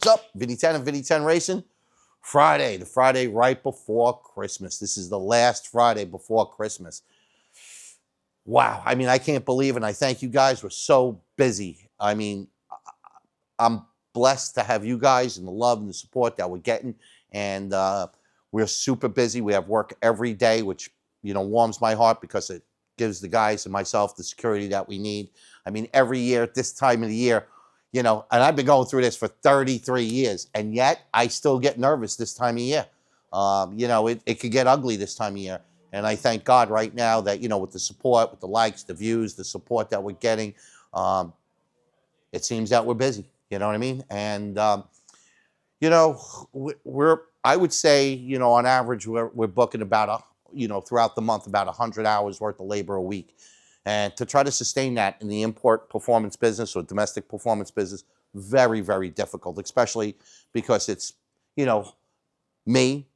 What's up? Vinny Ten and Vinny Ten Racing. Friday, the Friday right before Christmas. This is the last Friday before Christmas. Wow. I mean, I can't believe it. And I thank you guys. We're so busy. I mean, I'm blessed to have you guys and the love and the support that we're getting. And we're super busy. We have work every day, which, you know, warms my heart because it gives the guys and myself the security that we need. I mean, every year at this time of the year, you know, and I've been going through this for 33 years, and yet I still get nervous this time of year. You know, it could get ugly this time of year. And I thank God right now that, you know, with the support, with the likes, the views, the support that we're getting, it seems that we're busy. You know what I mean? And, you know, I would say, you know, on average, we're booking about, you know, throughout the month, about 100 hours worth of labor a week. And to try to sustain that in the import performance business or domestic performance business, very, very difficult, especially because it's, you know, me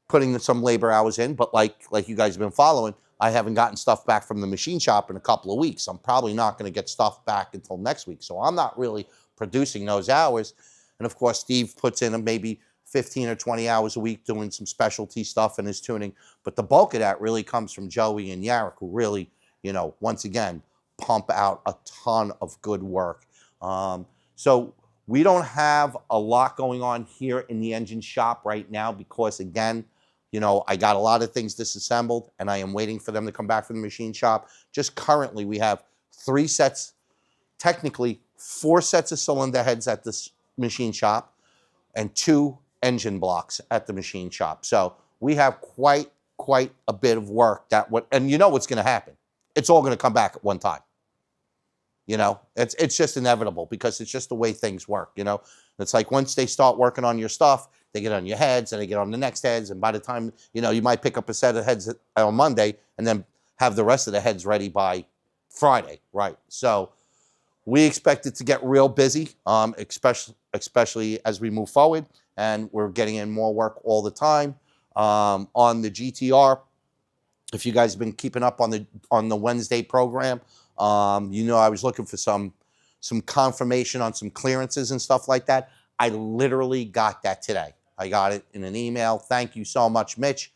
putting some labor hours in, but like you guys have been following, I haven't gotten stuff back from the machine shop in a couple of weeks. I'm probably not going to get stuff back until next week. So I'm not really producing those hours. And of course, Steve puts in maybe 15 or 20 hours a week doing some specialty stuff in his tuning. But the bulk of that really comes from Joey and Yarrick, who really, you know, once again, pump out a ton of good work. So we don't have a lot going on here in the engine shop right now because, again, you know, I got a lot of things disassembled and I am waiting for them to come back from the machine shop. Just currently, we have 3 sets, technically 4 sets of cylinder heads at this machine shop and 2 engine blocks at the machine shop. So we have quite a bit of work and you know what's going to happen. It's all going to come back at one time. You know, it's just inevitable because it's just the way things work, you know. It's like once they start working on your stuff, they get on your heads and they get on the next heads. And by the time, you know, you might pick up a set of heads on Monday and then have the rest of the heads ready by Friday, right? So we expect it to get real busy, especially as we move forward. And we're getting in more work all the time. On the GTR, if you guys have been keeping up on the Wednesday program, you know, I was looking for some confirmation on some clearances and stuff like that. I literally got that today. I got it in an email. Thank you so much, Mitch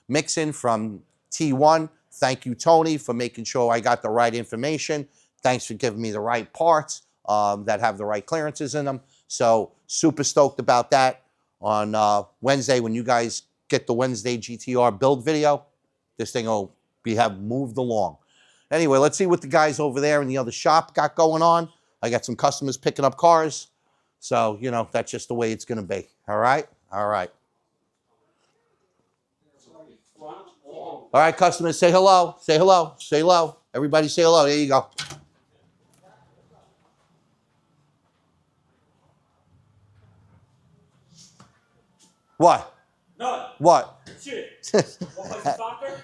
Mixon from T1. Thank you, Tony, for making sure I got the right information. Thanks for giving me the right parts that have the right clearances in them. So super stoked about that. On Wednesday, when you guys get the Wednesday GTR build video, this thing will have moved along. Anyway, let's see what the guys over there in the other shop got going on. I got some customers picking up cars. So, you know, that's just the way it's going to be. All right? All right. All right, customers, say hello. Say hello. Say hello. Everybody say hello. There you go. What? No. What? Shit. What was soccer?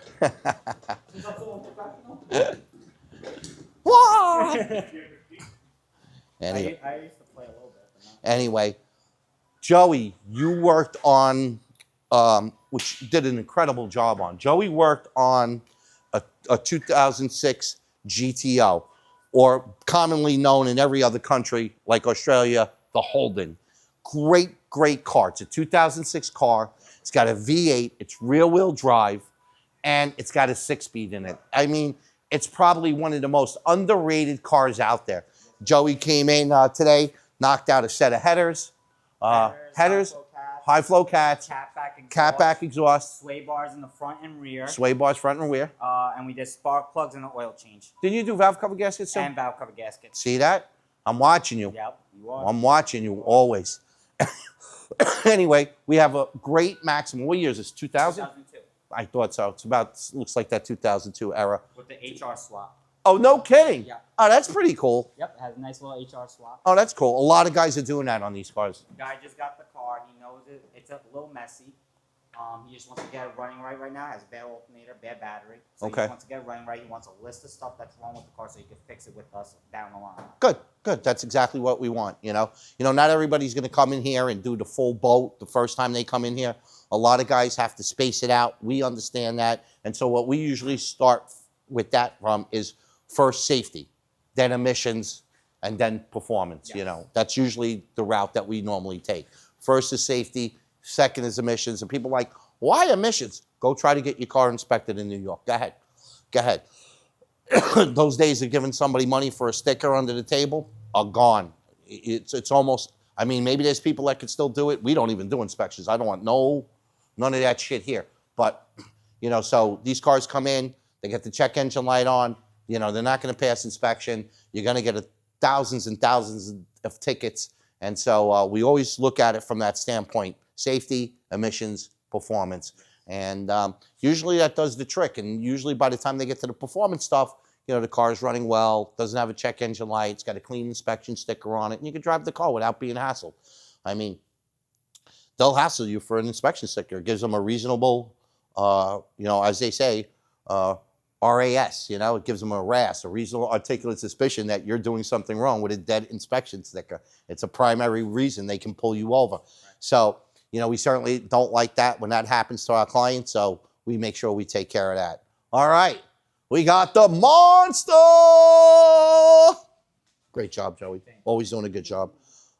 Anyway, I used to play a little bit. Anyway, Joey, you worked on, which you did an incredible job on. Joey worked on a 2006 GTO, or commonly known in every other country like Australia, the Holden. Great car. It's a 2006 car. It's got a V8. It's rear-wheel drive, and it's got a 6-speed in it. I mean, it's probably one of the most underrated cars out there. Joey came in today, knocked out a set of headers, high flow cats, catback exhaust, sway bars in the front and rear, sway bars front and rear, and we did spark plugs and an oil change. Did you do valve cover gaskets too? And valve cover gaskets. See that? I'm watching you. Yep, you are. I'm watching you always. Anyway, we have a great Maxima. What year is this? 2000? 2002. I thought so. It's about, looks like that 2002 era. With the HR swap. Oh, no kidding. Yeah. Oh, that's pretty cool. Yep, it has a nice little HR swap. Oh, that's cool. A lot of guys are doing that on these cars. Guy just got the car. He knows it. It's a little messy. He just wants to get it running right now. It has a bad alternator, bad battery. So Okay. He wants to get it running right. He wants a list of stuff that's wrong with the car so he can fix it with us down the line. Good. That's exactly what we want, you know. You know, not everybody's going to come in here and do the full boat the first time they come in here. A lot of guys have to space it out. We understand that. And so what we usually start with that from is first safety, then emissions, and then performance. You know, that's usually the route that we normally take. First is safety, second is emissions, and people are like, why emissions? Go try to get your car inspected in New York. Go ahead. Go ahead. Those days of giving somebody money for a sticker under the table are gone. It's almost, I mean, maybe there's people that could still do it. We don't even do inspections. I don't want none of that shit here. But, you know, so these cars come in, they get the check engine light on, you know, they're not going to pass inspection. You're going to get thousands and thousands of tickets. And so we always look at it from that standpoint: safety, emissions, performance. And usually that does the trick. And usually by the time they get to the performance stuff, you know, the car is running well, doesn't have a check engine light, it's got a clean inspection sticker on it, and you can drive the car without being hassled. I mean, they'll hassle you for an inspection sticker. It gives them a reasonable, you know, as they say, RAS, you know, it gives them a RAS, a reasonable articulate suspicion that you're doing something wrong with a dead inspection sticker. It's a primary reason they can pull you over. So, you know, we certainly don't like that when that happens to our clients, so we make sure we take care of that. All right, we got the monster. Great job, Joey. Always doing a good job.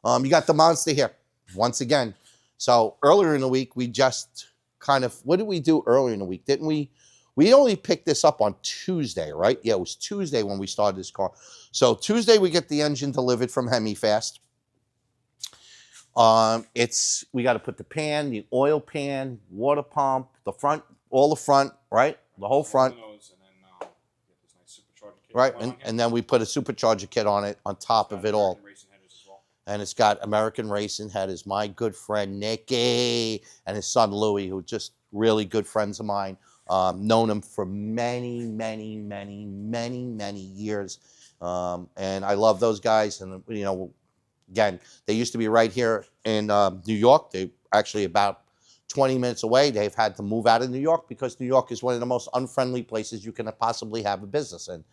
You got the monster here, once again. So earlier in the week, we just kind of, what did we do earlier in the week? Didn't we? We only picked this up on Tuesday, right? Yeah, it was Tuesday when we started this car. So Tuesday, we get the engine delivered from Hemi-Fast. We got to put the pan, the oil pan, water pump, the front, all the front, right? The whole front. And then get this nice supercharger kit. Right, and then we put a supercharger kit on it, on top of it all. And it's got American Racing Headers. My good friend Nicky and his son Louie, who are just really good friends of mine. Known them for many, many, many, many, many years. And I love those guys. And, you know, again, they used to be right here in New York. They're actually about 20 minutes away. They've had to move out of New York because New York is one of the most unfriendly places you can possibly have a business in.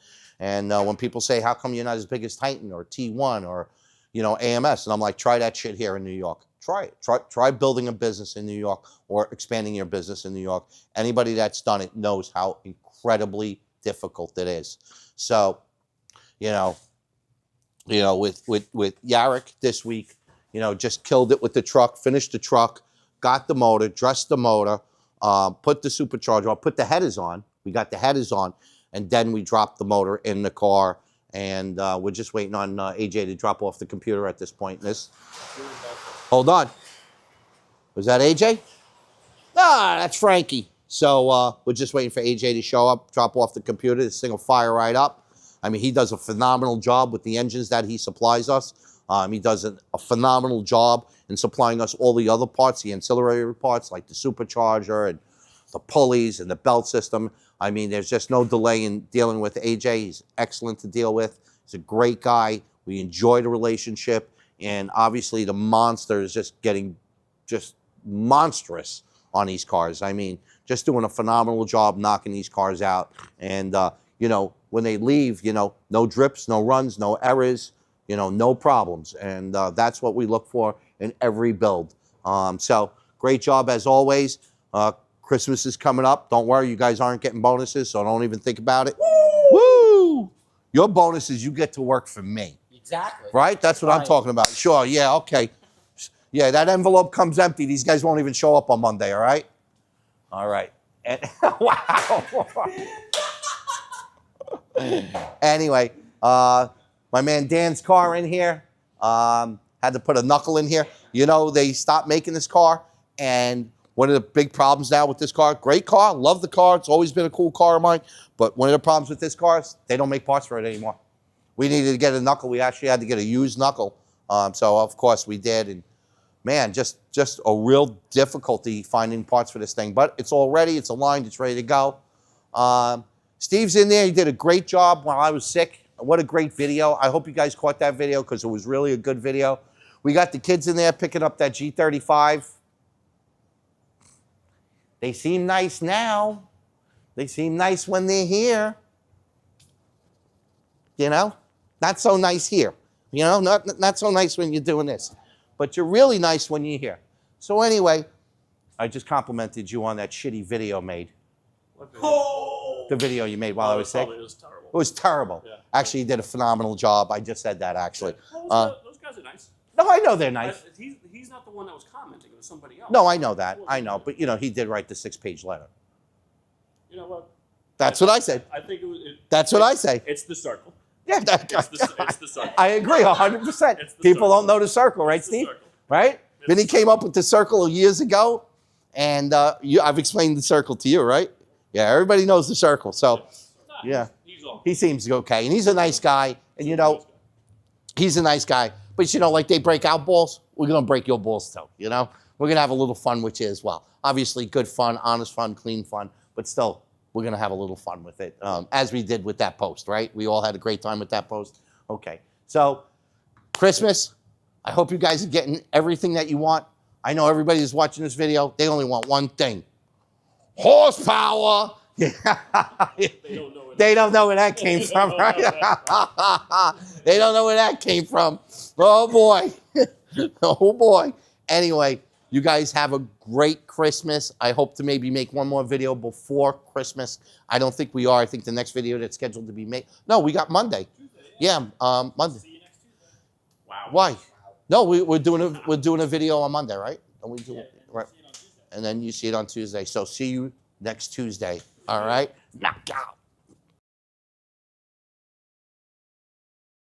And when people say, how come you're not as big as Titan or T1 or, you know, AMS? And I'm like, try that shit here in New York. Try it. Try building a business in New York or expanding your business in New York. Anybody that's done it knows how incredibly difficult it is. So, you know, with Yarrick this week, you know, just killed it with the truck, finished the truck, got the motor, dressed the motor, put the supercharger on, put the headers on. We got the headers on, and then we dropped the motor in the car. And we're just waiting on AJ to drop off the computer at this point. Hold on. Was that AJ? Ah, that's Frankie. So we're just waiting for AJ to show up, drop off the computer. This thing will fire right up. I mean, he does a phenomenal job with the engines that he supplies us. He does a phenomenal job in supplying us all the other parts, the ancillary parts like the supercharger and the pulleys and the belt system. I mean, there's just no delay in dealing with AJ. He's excellent to deal with. He's a great guy. We enjoy the relationship. And obviously the monster is just getting just monstrous on these cars. I mean, just doing a phenomenal job knocking these cars out. And, you know, when they leave, you know, no drips, no runs, no errors, you know, no problems. And that's what we look for in every build. So great job as always. Christmas is coming up. Don't worry, you guys aren't getting bonuses, so don't even think about it. Woo! Your bonuses, you get to work for me. Exactly. Right? That's what I'm talking about. Sure, yeah, okay. Yeah, that envelope comes empty. These guys won't even show up on Monday, all right? All right. And, wow. Anyway, my man Dan's car in here. Had to put a knuckle in here. You know, they stopped making this car, and one of the big problems now with this car, great car, love the car, it's always been a cool car of mine, but one of the problems with this car is they don't make parts for it anymore. We needed to get a knuckle. We actually had to get a used knuckle. So, of course, we did. And, man, just a real difficulty finding parts for this thing. But it's all ready. It's aligned. It's ready to go. Steve's in there. He did a great job while I was sick. What a great video. I hope you guys caught that video because it was really a good video. We got the kids in there picking up that G35. They seem nice now. They seem nice when they're here. You know? Not so nice here. You know, not so nice when you're doing this. But you're really nice when you're here. So anyway, I just complimented you on that shitty video made. What video? The video you made while I was sick. It was terrible. was terrible. Yeah. Actually, he did a phenomenal job. I just said that, actually. Well, those guys are nice. No, I know they're nice. He's not the one that was commenting. It was somebody else. No, I know that. I know. But, you know, he did write the 6-page letter. You know what? That's what I said. I think That's what I say. It's the circle. Yeah, It's the circle. I agree 100%. People don't know the circle, right, Steve? Right? Vinny came up with the circle years ago, and I've explained the circle to you, right? Yeah, everybody knows the circle. So, yeah, he seems okay, and he's a nice guy. And you know, he's a nice guy. But you know, like they break our balls, we're gonna break your balls too. You know, we're gonna have a little fun with you as well. Obviously, good fun, honest fun, clean fun, but still, we're gonna have a little fun with it, as we did with that post, right? We all had a great time with that post. Okay, so Christmas. I hope you guys are getting everything that you want. I know everybody who's watching this video, they only want one thing. Horsepower. Yeah. They don't know where that came from, right? They don't know where that came from. Oh, boy. Oh, boy. Anyway, you guys have a great Christmas. I hope to maybe make one more video before Christmas. I don't think we are. I think the next video that's scheduled to be made. No, we got Monday. Yeah, Monday. See you next Tuesday. Wow. Why? No, we're doing a video on Monday, right? And we do right, and then you see it on Tuesday. So see you next Tuesday. All right, knockout.